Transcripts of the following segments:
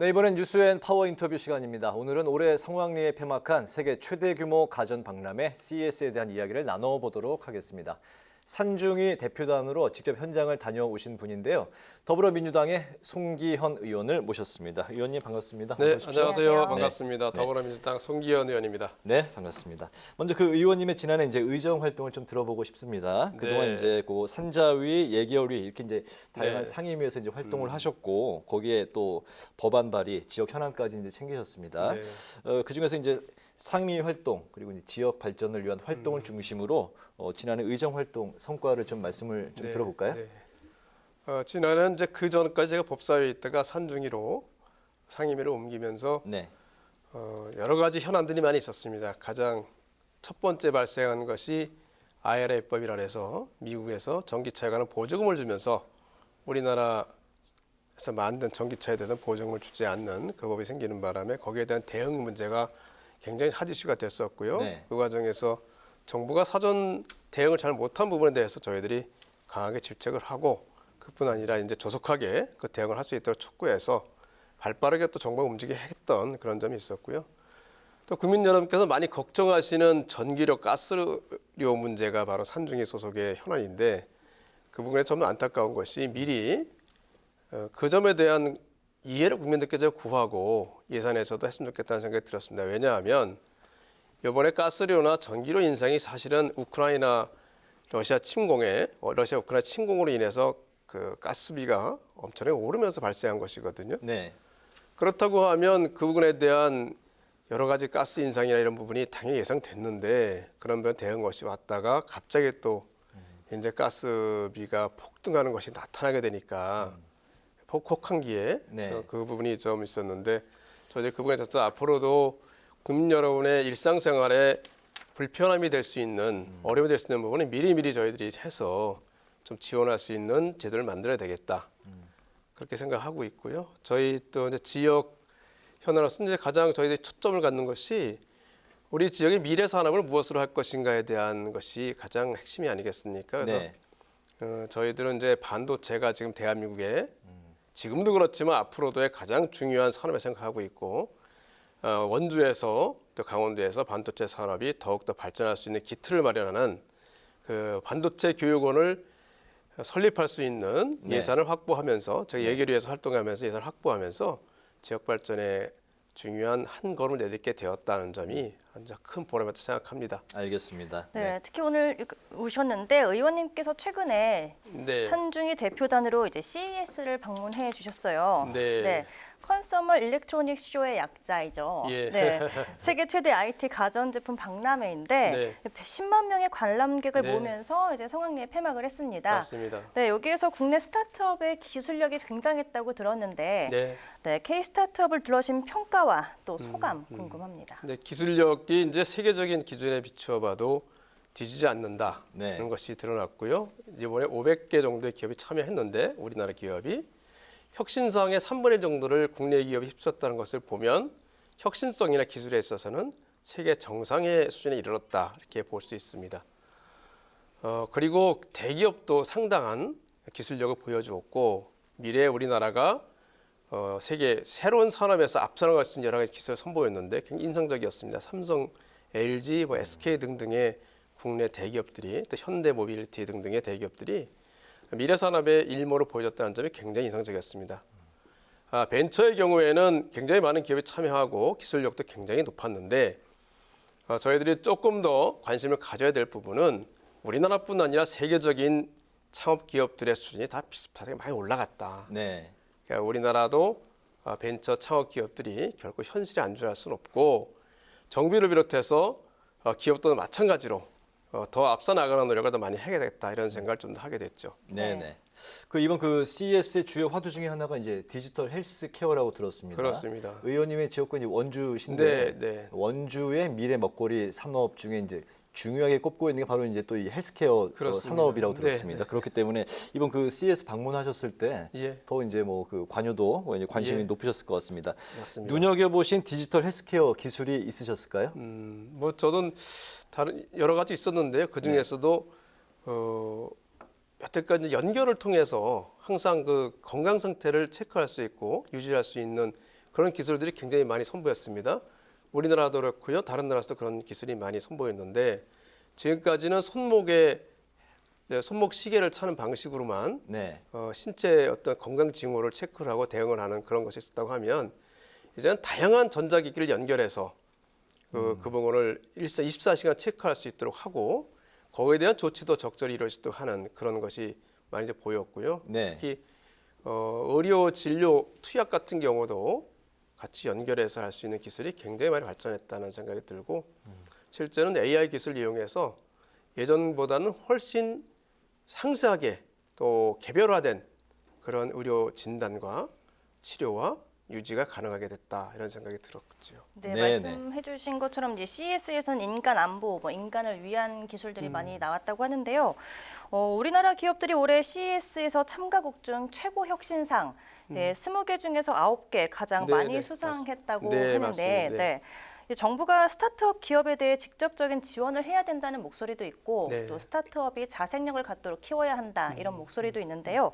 네, 이번엔 뉴스앤파워 인터뷰 시간입니다. 오늘은 올해 성황리에 폐막한 세계 최대 규모 가전 박람회 CES에 대한 이야기를 나눠보도록 하겠습니다. 산중이 대표단으로 직접 현장을 다녀오신 분인데요. 더불어민주당의 송기현 의원을 모셨습니다. 의원님 반갑습니다. 네, 오십시오. 안녕하세요. 반갑습니다. 네. 더불어민주당 송기현 의원입니다. 네, 반갑습니다. 먼저 그 의원님의 지난해 이제 의정 활동을 좀 들어보고 싶습니다. 그동안 네. 이제 그 산자위, 예결위 이렇게 이제 다양한 네. 상임위에서 이제 활동을 하셨고 거기에 또 법안 발의, 지역 현안까지 이제 챙기셨습니다. 네. 그 중에서 이제 상임위 활동 그리고 이제 지역 발전을 위한 활동을 중심으로 지난해 의정 활동 성과를 좀 말씀을 좀 네, 들어볼까요? 네. 지난해는 이제 그 전까지 제가 법사위에 있다가 산중위로 상임위로 옮기면서 네, 여러 가지 현안들이 많이 있었습니다. 가장 첫 번째 발생한 것이 IRA법이라 해서 미국에서 전기차에 관한 보조금을 주면서 우리나라에서 만든 전기차에 대해서는 보조금을 주지 않는 그 법이 생기는 바람에 거기에 대한 대응 문제가 굉장히 핫 이슈가 됐었고요. 네. 그 과정에서 정부가 사전 대응을 잘 못한 부분에 대해서 저희들이 강하게 질책을 하고 그뿐 아니라 이제 조속하게 그 대응을 할 수 있도록 촉구해서 발빠르게 또 정부가 움직이게 했던 그런 점이 있었고요. 또 국민 여러분께서 많이 걱정하시는 전기료, 가스료 문제가 바로 산중위 소속의 현안인데 그 부분에 좀 안타까운 것이 미리 그 점에 대한 이해를 국민들께 좀 구하고 예산에서도 했으면 좋겠다는 생각이 들었습니다. 왜냐하면 이번에 가스료나 전기료 인상이 사실은 러시아 우크라이나 침공으로 인해서 그 가스비가 엄청나게 오르면서 발생한 것이거든요. 네, 그렇다고 하면 그 부분에 대한 여러 가지 가스 인상이나 이런 부분이 당연히 예상됐는데 그런 면 대응 없이 왔다가 갑자기 또 이제 가스비가 폭등하는 것이 나타나게 되니까 혹한기에 네. 그 부분이 좀 있었는데 저희 그 부분에 있어서 앞으로도 국민 여러분의 일상생활에 불편함이 될 수 있는 어려움이 될 수 있는 부분은 미리미리 저희들이 해서 좀 지원할 수 있는 제도를 만들어야 되겠다. 그렇게 생각하고 있고요. 저희 또 이제 지역 현안으로서 이제 가장 저희들이 초점을 갖는 것이 우리 지역의 미래 산업을 무엇으로 할 것인가에 대한 것이 가장 핵심이 아니겠습니까? 그래서 네. 저희들은 이제 반도체가 지금 대한민국에 지금도 그렇지만 앞으로도의 가장 중요한 산업을 생각하고 있고 원주에서 또 강원도에서 반도체 산업이 더욱더 발전할 수 있는 기틀을 마련하는 그 반도체 교육원을 설립할 수 있는 네. 예산을 확보하면서 저희 예결위에서 활동하면서 예산을 확보하면서 지역 발전에 중요한 한 걸음을 내딛게 되었다는 점이 아주 큰 보람이라고 생각합니다. 알겠습니다. 네, 특히 오늘 오셨는데 의원님께서 최근에 네. 산중위 대표단으로 이제 CES를 방문해 주셨어요. 네. 컨서머 일렉트로닉 쇼의 약자이죠. 예. 네, 세계 최대 IT 가전제품 박람회인데 네. 10만 명의 관람객을 네. 모으면서 이제 성황리에 폐막을 했습니다. 맞습니다. 네, 여기에서 국내 스타트업의 기술력이 굉장했다고 들었는데 네. K 스타트업을 들어신 평가와 또 소감 궁금합니다. 네, 기술력이 이제 세계적인 기준에 비추어봐도 뒤지지 않는다는 네. 것이 드러났고요. 이번에 500개 정도의 기업이 참여했는데 우리나라 기업이 혁신성의 3분의 1 정도를 국내 기업이 휩쓸었다는 것을 보면 혁신성이나 기술에 있어서는 세계 정상의 수준에 이르렀다 이렇게 볼 수 있습니다. 그리고 대기업도 상당한 기술력을 보여주었고 미래의 우리나라가 세계 새로운 산업에서 앞서나갈 수 있는 여러 가지 기술을 선보였는데 굉장히 인상적이었습니다. 삼성, LG, SK 등등의 국내 대기업들이 또 현대모빌리티 등등의 대기업들이 미래 산업의 일모를 보여줬다는 점이 굉장히 인상적이었습니다. 벤처의 경우에는 굉장히 많은 기업이 참여하고 기술력도 굉장히 높았는데 저희들이 조금 더 관심을 가져야 될 부분은 우리나라뿐 아니라 세계적인 창업 기업들의 수준이 다 비슷하게 많이 올라갔다. 네. 그러니까 우리나라도 벤처 창업 기업들이 결코 현실에 안주할 수는 없고 정비를 비롯해서 기업도 마찬가지로 더 앞서 나가는 노력을 더 많이 해야겠다 이런 생각을 좀 더 하게 됐죠. 네네. 그 이번 그 CES의 주요 화두 중에 하나가 이제 디지털 헬스케어라고 들었습니다. 그렇습니다. 의원님의 지역구는 이제 원주신데 네. 원주의 미래 먹거리 산업 중에 이제 중요하게 꼽고 있는 게 바로 이제 또 이 헬스케어 그렇습니다. 산업이라고 네, 들었습니다. 그렇기 때문에 이번 그 CES 방문하셨을 때 더 예. 이제 뭐 그 관여도 이제 관심이 예. 높으셨을 것 같습니다. 맞습니다. 눈여겨보신 디지털 헬스케어 기술이 있으셨을까요? 뭐 저는 다른 여러 가지 있었는데요. 그 중에서도 여태까지 연결을 통해서 항상 그 건강 상태를 체크할 수 있고 유지할 수 있는 그런 기술들이 굉장히 많이 선보였습니다. 우리나라도 그렇고요. 다른 나라에서도 그런 기술이 많이 선보였는데 지금까지는 손목 시계를 차는 방식으로만 네. 신체 어떤 건강 징후를 체크를 하고 대응을 하는 그런 것이 있었다고 하면 이제는 다양한 전자기기를 연결해서 그 부분을 24시간 체크할 수 있도록 하고 거기에 대한 조치도 적절히 이루어질 수 있도록 하는 그런 것이 많이 이제 보였고요. 네. 특히 의료 진료 투약 같은 경우도 같이 연결해서 할 수 있는 기술이 굉장히 많이 발전했다는 생각이 들고 실제는 AI 기술을 이용해서 예전보다는 훨씬 상세하게 또 개별화된 그런 의료 진단과 치료와 유지가 가능하게 됐다 이런 생각이 들었죠. 네, 네, 말씀해주신 것처럼 이제 CES에서는 인간 안보, 인간을 위한 기술들이 많이 나왔다고 하는데요. 우리나라 기업들이 올해 CES에서 참가국 중 최고 혁신상, 20개 중에서 9개 가장 네, 많이 네, 수상했다고 네, 하는데, 맞습니다. 네. 정부가 스타트업 기업에 대해 직접적인 지원을 해야 된다는 목소리도 있고, 네. 또 스타트업이 자생력을 갖도록 키워야 한다 이런 목소리도 있는데요.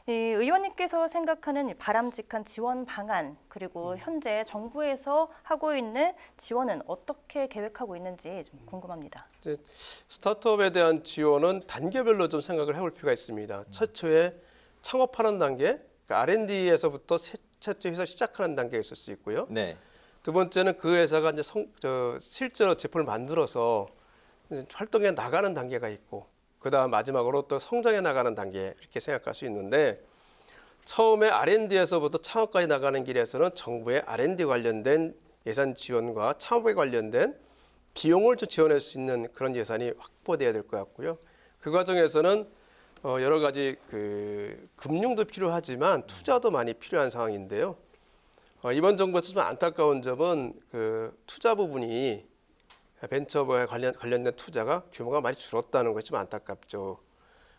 이 의원님께서 생각하는 바람직한 지원 방안 그리고 현재 정부에서 하고 있는 지원은 어떻게 계획하고 있는지 좀 궁금합니다. 이제 스타트업에 대한 지원은 단계별로 좀 생각을 해볼 필요가 있습니다. 최초에 창업하는 단계, 그러니까 R&D에서부터 최초 회사 시작하는 단계가 있을 수 있고요. 네. 두 번째는 그 회사가 이제 실제로 제품을 만들어서 이제 활동해 나가는 단계가 있고, 그다음 마지막으로 또 성장해 나가는 단계 이렇게 생각할 수 있는데 처음에 R&D에서부터 창업까지 나가는 길에서는 정부의 R&D 관련된 예산 지원과 창업에 관련된 비용을 좀 지원할 수 있는 그런 예산이 확보돼야 될 것 같고요. 그 과정에서는 여러 가지 그 금융도 필요하지만 투자도 많이 필요한 상황인데요. 이번 정부에서 좀 안타까운 점은 그 투자 부분이 벤처에 관련된 투자가 규모가 많이 줄었다는 것이 좀 안타깝죠.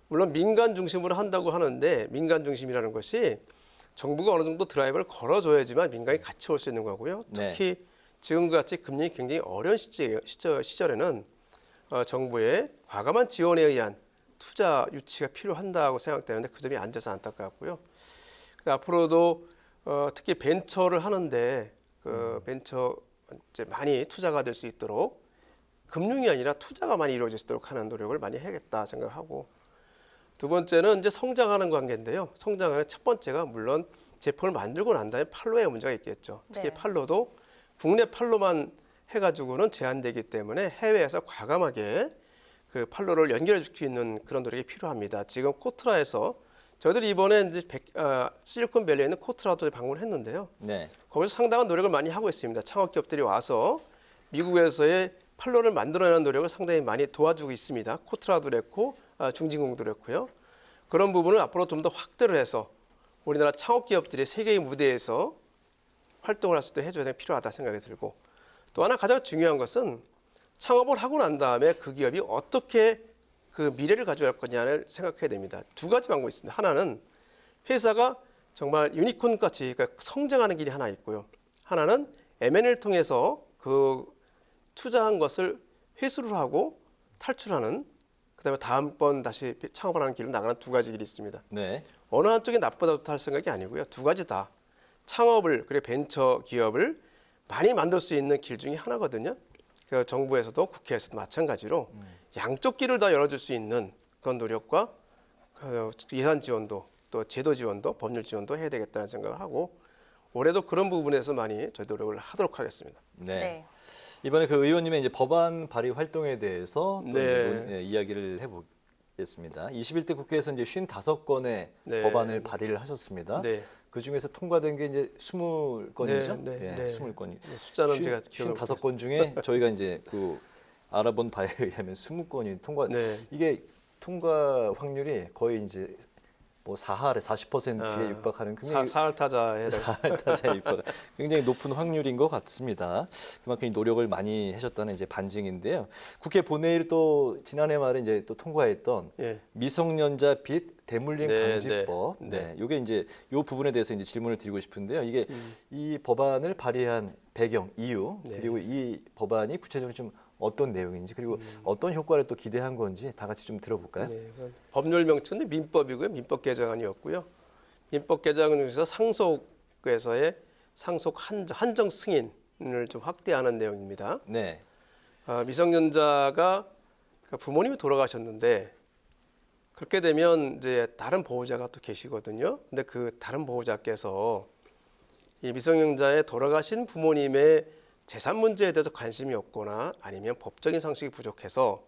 물론 민간 중심으로 한다고 하는데 민간 중심이라는 것이 정부가 어느 정도 드라이브를 걸어줘야지만 민간이 같이 올 수 있는 거고요. 네. 특히 지금같이 금융이 굉장히 어려운 시절에는 정부의 과감한 지원에 의한 투자 유치가 필요한다고 생각되는데 그 점이 안 돼서 안타깝고요. 앞으로도 특히 벤처를 하는데 그 벤처 이제 많이 투자가 될 수 있도록 금융이 아니라 투자가 많이 이루어질 수 있도록 하는 노력을 많이 해야겠다 생각하고 두 번째는 이제 성장하는 관계인데요. 성장하는 첫 번째가 물론 제품을 만들고 난 다음에 판로에 문제가 있겠죠. 특히 네. 판로도 국내 판로만 해가지고는 제한되기 때문에 해외에서 과감하게 그 판로를 연결해 줄 수 있는 그런 노력이 필요합니다. 지금 코트라에서 저희들이 이번에 이제 실리콘밸리에 있는 코트라도 방문을 했는데요. 네. 거기서 상당한 노력을 많이 하고 있습니다. 창업 기업들이 와서 미국에서의 판로를 만들어내는 노력을 상당히 많이 도와주고 있습니다. 코트라도 그랬고 중진공도 그랬고요. 그런 부분을 앞으로 좀 더 확대를 해서 우리나라 창업 기업들이 세계의 무대에서 활동을 할 수 있도록 해줘야 필요하다 생각이 들고 또 하나 가장 중요한 것은 창업을 하고 난 다음에 그 기업이 어떻게 그 미래를 가져갈 거냐를 생각해야 됩니다. 두 가지 방법이 있습니다. 하나는 회사가 정말 유니콘 같이 그러니까 성장하는 길이 하나 있고요. 하나는 M&A를 통해서 그 투자한 것을 회수를 하고 탈출하는 그다음에 다음번 다시 창업을 하는 길로 나가는 두 가지 길이 있습니다. 네. 어느 한쪽이 나쁘다 좋다 할 생각이 아니고요. 두 가지 다 창업을 그리고 벤처 기업을 많이 만들 수 있는 길 중에 하나거든요. 그 정부에서도 국회에서도 마찬가지로 양쪽 길을 다 열어줄 수 있는 그런 노력과 예산 지원도 또 제도 지원도 법률 지원도 해야 되겠다는 생각을 하고 올해도 그런 부분에서 많이 저희 노력을 하도록 하겠습니다. 네. 이번에 그 의원님의 이제 법안 발의 활동에 대해서 또 네. 이제 이야기를 해보겠습니다. 21대 국회에서 이제 55건의 네. 법안을 발의를 하셨습니다. 네. 그 중에서 통과된 게 이제 20건이죠? 네, 네, 네. 20건이. 숫자는 제가 기억을 55건 중에 저희가 이제 그 알아본 바에 의하면 20건이 통과. 네. 이게 통과 확률이 거의 이제 뭐 40%에 육박하는 굉장히 사활 타자에 사활타자에 육박 굉장히 높은 확률인 것 같습니다. 그만큼 노력을 많이 하셨다는 이제 반증인데요. 국회 본회의를 또 지난해 말에 이제 또 통과했던 예. 미성년자 빚 대물림 네, 방지법. 네. 이게 이제 이 부분에 대해서 이제 질문을 드리고 싶은데요. 이게 이 법안을 발의한 배경, 이유 네. 그리고 이 법안이 구체적으로 좀 어떤 내용인지 그리고 어떤 효과를 또 기대한 건지 다 같이 좀 들어볼까요? 네, 법률 명칭은 민법이고요. 민법 개정안이었고요. 민법 개정안 중에서 상속에서의 상속 한정 승인을 좀 확대하는 내용입니다. 네. 미성년자가 그 부모님이 돌아가셨는데 그렇게 되면 이제 다른 보호자가 또 계시거든요. 근데 그 다른 보호자께서 이 미성년자의 돌아가신 부모님의 재산 문제에 대해서 관심이 없거나 아니면 법적인 상식이 부족해서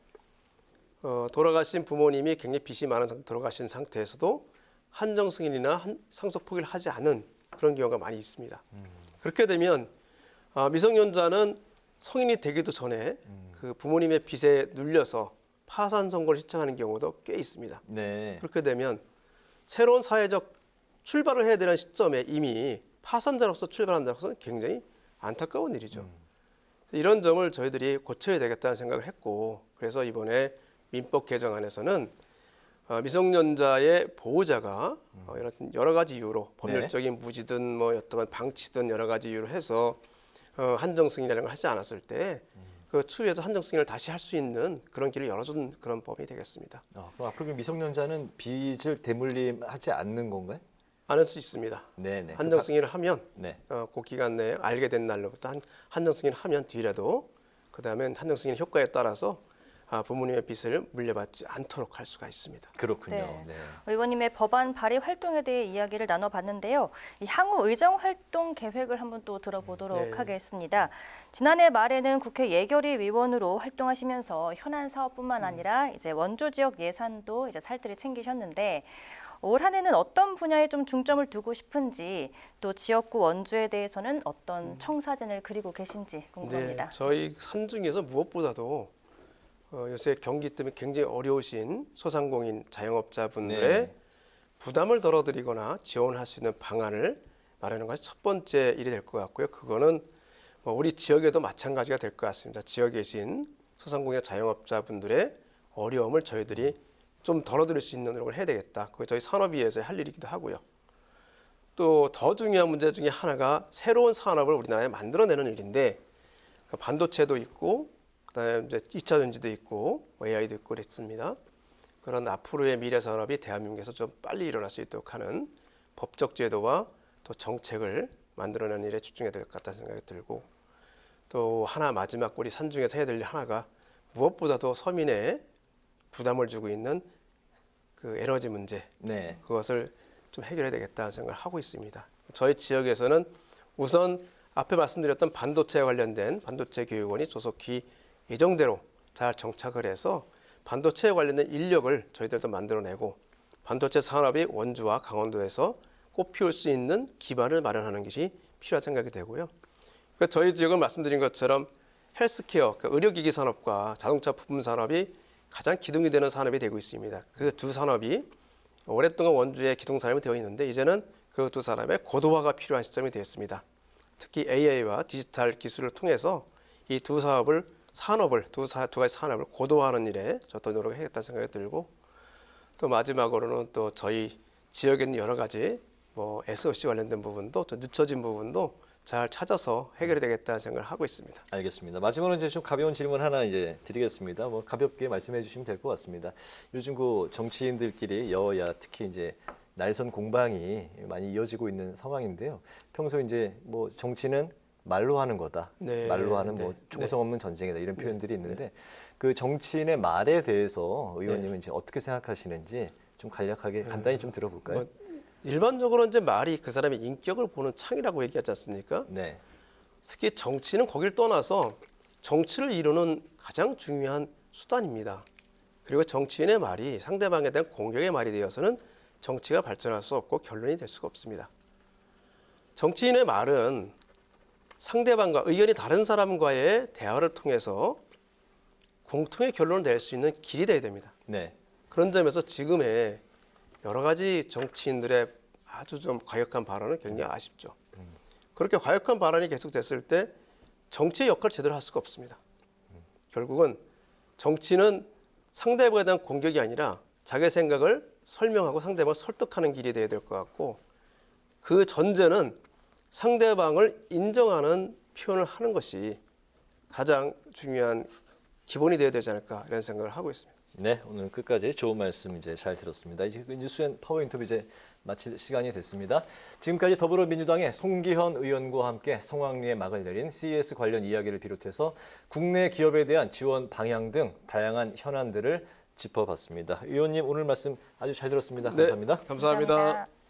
돌아가신 부모님이 굉장히 빚이 많은 돌아가신 상태에서도 한정 승인이나 상속 포기를 하지 않은 그런 경우가 많이 있습니다. 그렇게 되면 미성년자는 성인이 되기도 전에 그 부모님의 빚에 눌려서 파산 선고를 신청하는 경우도 꽤 있습니다. 네. 그렇게 되면 새로운 사회적 출발을 해야 되는 시점에 이미 파산자로서 출발한다는 것은 굉장히 안타까운 일이죠. 이런 점을 저희들이 고쳐야 되겠다는 생각을 했고 그래서 이번에 민법 개정안에서는 미성년자의 보호자가 여러 가지 이유로 법률적인 무지든 뭐 어떤 방치든 여러 가지 이유로 해서 한정 승인이라는 걸 하지 않았을 때 그 추후에도 한정 승인을 다시 할 수 있는 그런 길을 열어준 그런 법이 되겠습니다. 그럼 앞으로 미성년자는 빚을 대물림하지 않는 건가요? 안 할 수 있습니다. 네네. 한정 승인을 하면 네. 그 기간 내에 알게 된 날로부터 한정 승인을 하면 뒤라도 그다음에 한정 승인 효과에 따라서 부모님의 빚을 물려받지 않도록 할 수가 있습니다. 그렇군요. 네. 네. 의원님의 법안 발의 활동에 대해 이야기를 나눠봤는데요. 이 향후 의정 활동 계획을 한번 또 들어보도록 네. 하겠습니다. 지난해 말에는 국회 예결위 위원으로 활동하시면서 현안 사업뿐만 아니라 이제 원주 지역 예산도 이제 살뜰히 챙기셨는데 올 한 해는 어떤 분야에 좀 중점을 두고 싶은지 또 지역구 원주에 대해서는 어떤 청사진을 그리고 계신지 궁금합니다. 네, 저희 산중에서 무엇보다도 요새 경기 때문에 굉장히 어려우신 소상공인 자영업자분들의 네. 부담을 덜어드리거나 지원할 수 있는 방안을 마련하는 것이 첫 번째 일이 될 것 같고요. 그거는 우리 지역에도 마찬가지가 될 것 같습니다. 지역에 계신 소상공인 자영업자분들의 어려움을 저희들이 좀 덜어드릴 수 있는 노력을 해야 되겠다. 그게 저희 산업위에서 할 일이기도 하고요. 또 더 중요한 문제 중에 하나가 새로운 산업을 우리나라에 만들어내는 일인데 반도체도 있고 그다음에 이제 2차 전지도 있고 AI도 있고 그랬습니다. 그런 앞으로의 미래 산업이 대한민국에서 좀 빨리 일어날 수 있도록 하는 법적 제도와 또 정책을 만들어내는 일에 집중해야 될 것 같다는 생각이 들고 또 하나 마지막 우리 산중에서 해야 될 일 하나가 무엇보다도 서민의 부담을 주고 있는 그 에너지 문제 네. 그것을 좀 해결해야 되겠다는 생각을 하고 있습니다. 저희 지역에서는 우선 앞에 말씀드렸던 반도체에 관련된 반도체 교육원이 조속히 예정대로 잘 정착을 해서 반도체에 관련된 인력을 저희들도 만들어내고 반도체 산업이 원주와 강원도에서 꽃피울 수 있는 기반을 마련하는 것이 필요한 생각이 되고요. 그러니까 저희 지역은 말씀드린 것처럼 헬스케어, 그러니까 의료기기 산업과 자동차 부품 산업이 가장 기둥이 되는 산업이 되고 있습니다. 그 두 산업이 오랫동안 원주에 기둥 산업이 되어 있는데 이제는 그 두 산업의 고도화가 필요한 시점이 되었습니다. 특히 AI와 디지털 기술을 통해서 이 두 사업을 산업을 두 가지 산업을 고도화하는 일에 저도 노력을 해야겠다는 생각이 들고 또 마지막으로는 또 저희 지역에 있는 여러 가지 SOC 관련된 부분도 또 늦춰진 부분도 잘 찾아서 해결이 되겠다는 생각을 하고 있습니다. 알겠습니다. 마지막으로 이제 좀 가벼운 질문 하나 이제 드리겠습니다. 가볍게 말씀해 주시면 될 것 같습니다. 요즘 그 정치인들끼리 여야 특히 이제 날선 공방이 많이 이어지고 있는 상황인데요. 평소 이제 정치는 말로 하는 거다. 네, 말로 하는 네, 총성 없는 전쟁이다. 이런 표현들이 있는데 그 정치인의 말에 대해서 의원님은 이제 어떻게 생각하시는지 좀 간략하게 간단히 좀 들어볼까요? 일반적으로 이제 말이 그 사람의 인격을 보는 창이라고 얘기하지 않습니까? 네. 특히 정치는 거기를 떠나서 정치를 이루는 가장 중요한 수단입니다. 그리고 정치인의 말이 상대방에 대한 공격의 말이 되어서는 정치가 발전할 수 없고 결론이 될 수가 없습니다. 정치인의 말은 상대방과 의견이 다른 사람과의 대화를 통해서 공통의 결론을 낼 수 있는 길이 돼야 됩니다. 네. 그런 점에서 지금의 여러 가지 정치인들의 아주 좀 과격한 발언은 굉장히 아쉽죠. 그렇게 과격한 발언이 계속됐을 때 정치의 역할을 제대로 할 수가 없습니다. 결국은 정치는 상대방에 대한 공격이 아니라 자기 생각을 설명하고 상대방을 설득하는 길이 돼야 될 것 같고 그 전제는 상대방을 인정하는 표현을 하는 것이 가장 중요한 기본이 되어야 되지 않을까 이런 생각을 하고 있습니다. 네, 오늘 끝까지 좋은 말씀 이제 잘 들었습니다. 이제 그 뉴스앤 파워 인터뷰 이제 마칠 시간이 됐습니다. 지금까지 더불어민주당의 송기현 의원과 함께 성황리에 막을 내린 CES 관련 이야기를 비롯해서 국내 기업에 대한 지원 방향 등 다양한 현안들을 짚어봤습니다. 의원님 오늘 말씀 아주 잘 들었습니다. 감사합니다. 감사합니다. 감사합니다.